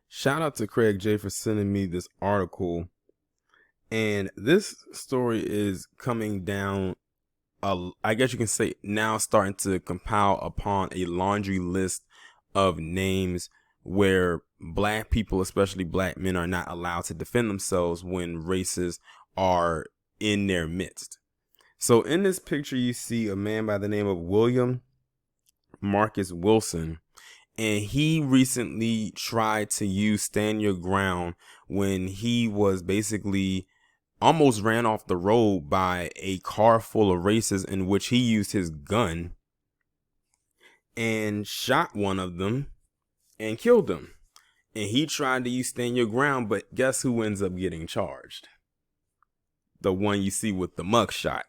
Shout out to Craig J for sending me this article. And this story is coming down, I guess you can say now starting to compile upon a laundry list of names where black people, especially black men, are not allowed to defend themselves when racists are in their midst. So in this picture, you see a man by the name of William Marcus Wilson, and he recently tried to use stand your ground when he was basically almost ran off the road by a car full of racists, in which he used his gun and shot one of them and killed them. And he tried to use stand your ground, but guess who ends up getting charged? The one you see with the mugshot.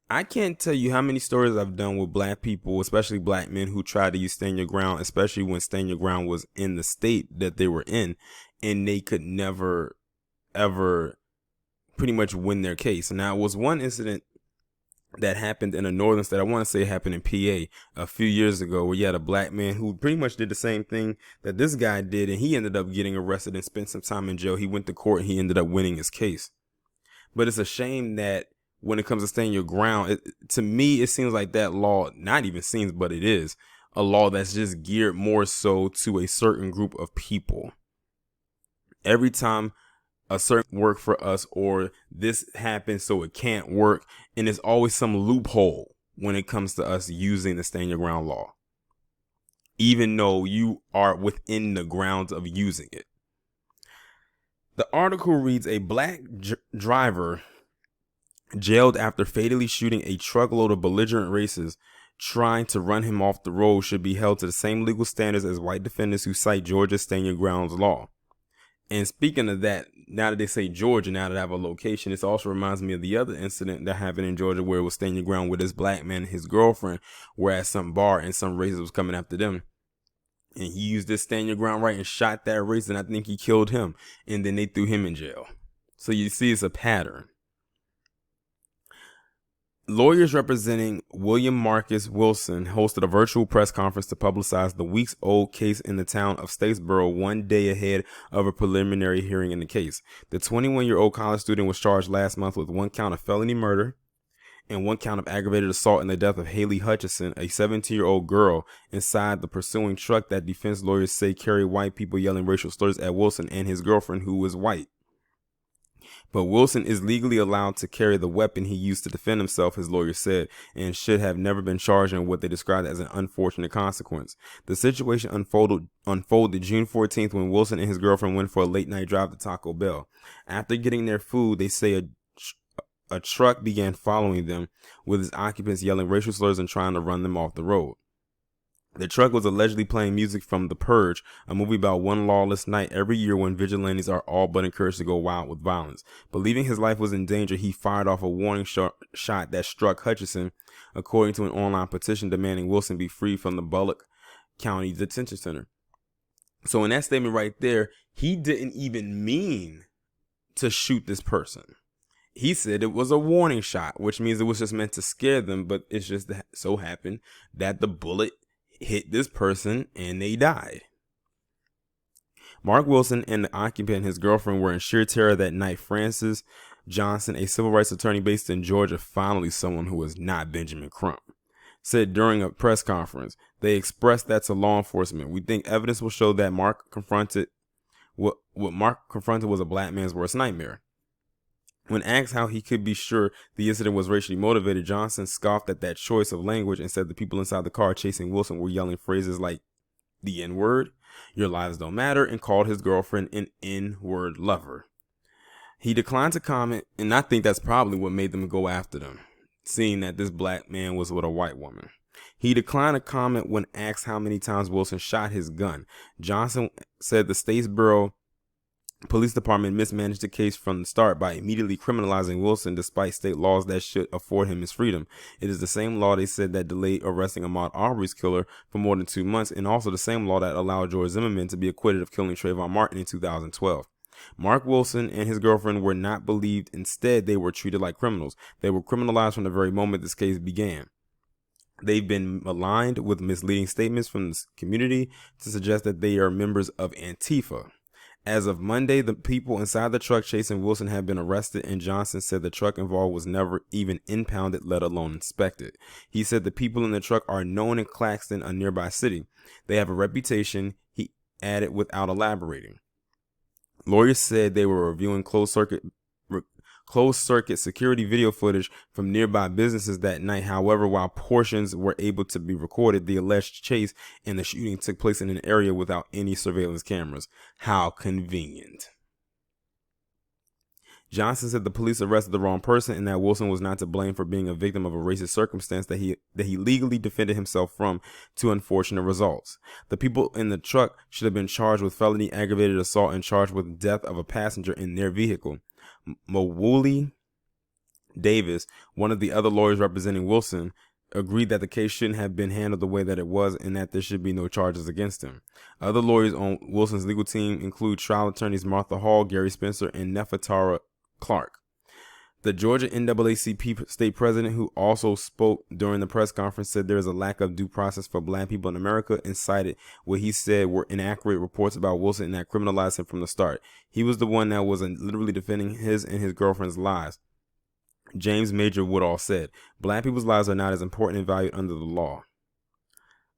I can't tell you how many stories I've done with black people, especially black men, who tried to use stand your ground, especially when stand your ground was in the state that they were in, and they could never, ever pretty much win their case. Now, it was one incident that happened in a northern state. I want to say it happened in PA a few years ago, where you had a black man who pretty much did the same thing that this guy did, and he ended up getting arrested and spent some time in jail. He went to court and he ended up winning his case. But it's a shame that when it comes to staying your ground, to me, it seems like that law, not even seems, but it is a law that's just geared more so to a certain group of people. Every time a certain work for us, or this happens so it can't work, and there's always some loophole when it comes to us using the stand your ground law, even though you are within the grounds of using it. The article reads, a black driver jailed after fatally shooting a truckload of belligerent racists trying to run him off the road should be held to the same legal standards as white defendants who cite Georgia's stand your grounds law. And speaking of that, now that they say Georgia, now that I have a location, this also reminds me of the other incident that happened in Georgia where it was stand your ground with this black man and his girlfriend were at some bar and some racist was coming after them. And he used this stand your ground right and shot that racist, and I think he killed him. And then they threw him in jail. So you see, it's a pattern. Lawyers representing William Marcus Wilson hosted a virtual press conference to publicize the weeks-old case in the town of Statesboro one day ahead of a preliminary hearing in the case. The 21-year-old college student was charged last month with one count of felony murder and one count of aggravated assault in the death of Haley Hutchison, a 17-year-old girl, inside the pursuing truck that defense lawyers say carried white people yelling racial slurs at Wilson and his girlfriend, who was white. But Wilson is legally allowed to carry the weapon he used to defend himself, his lawyer said, and should have never been charged in what they described as an unfortunate consequence. The situation unfolded June 14th when Wilson and his girlfriend went for a late-night drive to Taco Bell. After getting their food, they say a truck began following them, with its occupants yelling racial slurs and trying to run them off the road. The truck was allegedly playing music from The Purge, a movie about one lawless night every year when vigilantes are all but encouraged to go wild with violence. Believing his life was in danger, he fired off a warning shot that struck Hutchison, according to an online petition demanding Wilson be freed from the Bullock County Detention Center. So in that statement right there, he didn't even mean to shoot this person. He said it was a warning shot, which means it was just meant to scare them, but it's just so happened that the bullet hit this person and they died. Mark Wilson and the occupant and his girlfriend were in sheer terror that night. Francis Johnson, a civil rights attorney based in Georgia, finally someone who was not Benjamin Crump, said during a press conference. They expressed that to law enforcement. We think evidence will show that what Mark confronted was a black man's worst nightmare. When asked how he could be sure the incident was racially motivated, Johnson scoffed at that choice of language and said the people inside the car chasing Wilson were yelling phrases like the N-word, your lives don't matter, and called his girlfriend an N-word lover. He declined to comment, and I think that's probably what made them go after them, seeing that this black man was with a white woman. He declined to comment when asked how many times Wilson shot his gun. Johnson said the Statesboro Police Department mismanaged the case from the start by immediately criminalizing Wilson despite state laws that should afford him his freedom. It is the same law they said that delayed arresting Ahmaud Arbery's killer for more than 2 months, and also the same law that allowed George Zimmerman to be acquitted of killing Trayvon Martin in 2012. Mark Wilson and his girlfriend were not believed. Instead, they were treated like criminals. They were criminalized from the very moment this case began. They've been maligned with misleading statements from the community to suggest that they are members of Antifa. As of Monday, the people inside the truck chasing Wilson have been arrested, and Johnson said the truck involved was never even impounded, let alone inspected. He said the people in the truck are known in Claxton, a nearby city. They have a reputation, he added without elaborating. Lawyers said they were reviewing closed circuit security video footage from nearby businesses that night. However, while portions were able to be recorded, the alleged chase and the shooting took place in an area without any surveillance cameras. How convenient. Johnson said the police arrested the wrong person and that Wilson was not to blame for being a victim of a racist circumstance that he legally defended himself from, to unfortunate results. The people in the truck should have been charged with felony aggravated assault and charged with death of a passenger in their vehicle. Mawuli Davis, one of the other lawyers representing Wilson, agreed that the case shouldn't have been handled the way that it was and that there should be no charges against him. Other lawyers on Wilson's legal team include trial attorneys Martha Hall, Gary Spencer, and Nefertara Clark. The Georgia NAACP state president, who also spoke during the press conference, said there is a lack of due process for black people in America and cited what he said were inaccurate reports about Wilson and that criminalized him from the start. He was the one that was literally defending his and his girlfriend's lives. James Major Woodall said, black people's lives are not as important and valued under the law.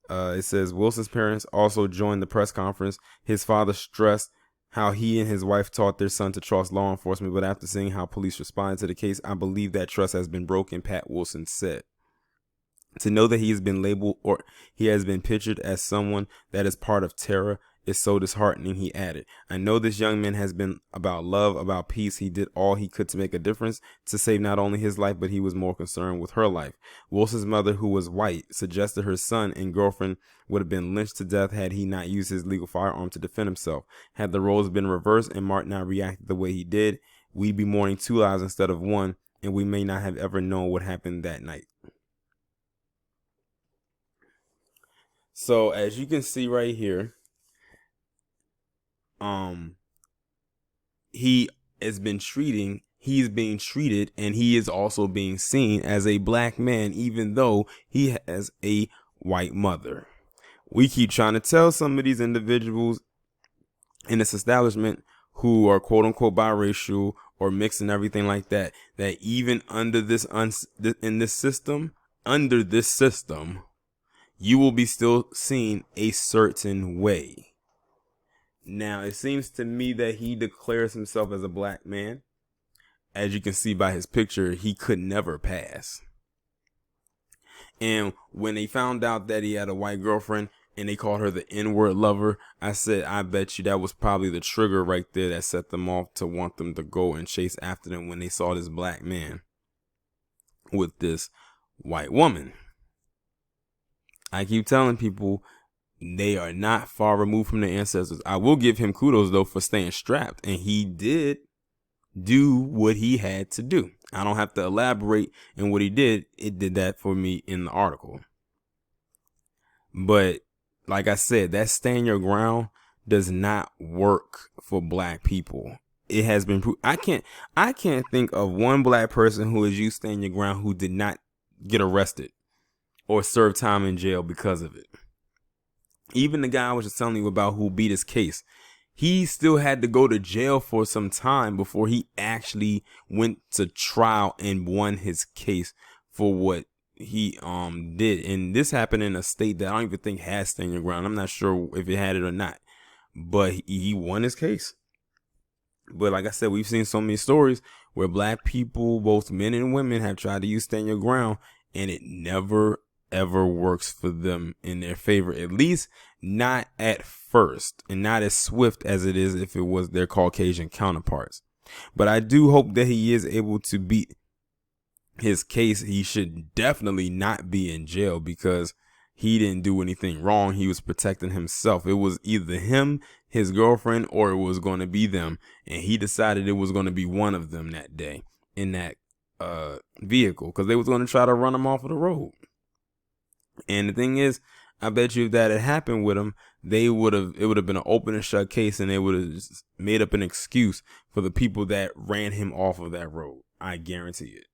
It says Wilson's parents also joined the press conference. His father stressed how he and his wife taught their son to trust law enforcement, but after seeing how police responded to the case, I believe that trust has been broken, Pat Wilson said. To know that he has been labeled or he has been pictured as someone that is part of terror is so disheartening, he added. I know this young man has been about love, about peace. He did all he could to make a difference, to save not only his life, but he was more concerned with her life. Wilson's mother, who was white, suggested her son and girlfriend would have been lynched to death had he not used his legal firearm to defend himself. Had the roles been reversed and Mark not reacted the way he did, we'd be mourning 2 lives instead of 1, and we may not have ever known what happened that night. So as you can see right here, he's being treated, and he is also being seen as a black man, even though he has a white mother. We keep trying to tell some of these individuals in this establishment who are quote unquote biracial or mixed and everything like that, that even under this system, you will be still seen a certain way. Now, it seems to me that he declares himself as a black man. As you can see by his picture, he could never pass. And when they found out that he had a white girlfriend and they called her the N-word lover, I said, I bet you that was probably the trigger right there that set them off to want them to go and chase after them when they saw this black man with this white woman. I keep telling people, they are not far removed from their ancestors. I will give him kudos, though, for staying strapped. And he did do what he had to do. I don't have to elaborate in what he did. It did that for me in the article. But like I said, that stand your ground does not work for black people. It has been proved. I can't think of one black person who has used stand your ground who did not get arrested or serve time in jail because of it. Even the guy I was just telling you about who beat his case, he still had to go to jail for some time before he actually went to trial and won his case for what he did. And this happened in a state that I don't even think has stand your ground. I'm not sure if it had it or not, but he won his case. But like I said, we've seen so many stories where black people, both men and women, have tried to use stand your ground, and it never ever works for them in their favor, at least not at first, and not as swift as it is if it was their Caucasian counterparts. But I do hope that he is able to beat his case. He should definitely not be in jail because he didn't do anything wrong. He was protecting himself. It was either him, his girlfriend, or it was going to be them, and he decided it was going to be one of them that day in that vehicle because they was going to try to run him off of the road. And the thing is, I bet you if that had happened with him, it would have been an open and shut case, and they would have made up an excuse for the people that ran him off of that road. I guarantee it.